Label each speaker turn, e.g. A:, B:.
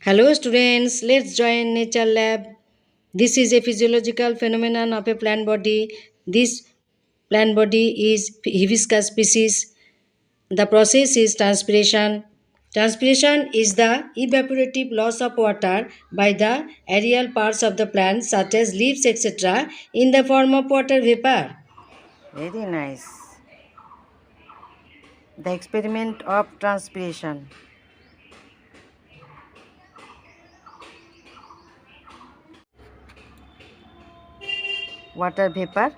A: Hello students, let's join Nature Lab. This is a physiological phenomenon of a plant body. This plant body is hibiscus species. The process is transpiration. Transpiration is the evaporative loss of water by the aerial parts of the plant such as leaves etc. in the form of water vapor.
B: Very nice. The experiment of transpiration. Water vapor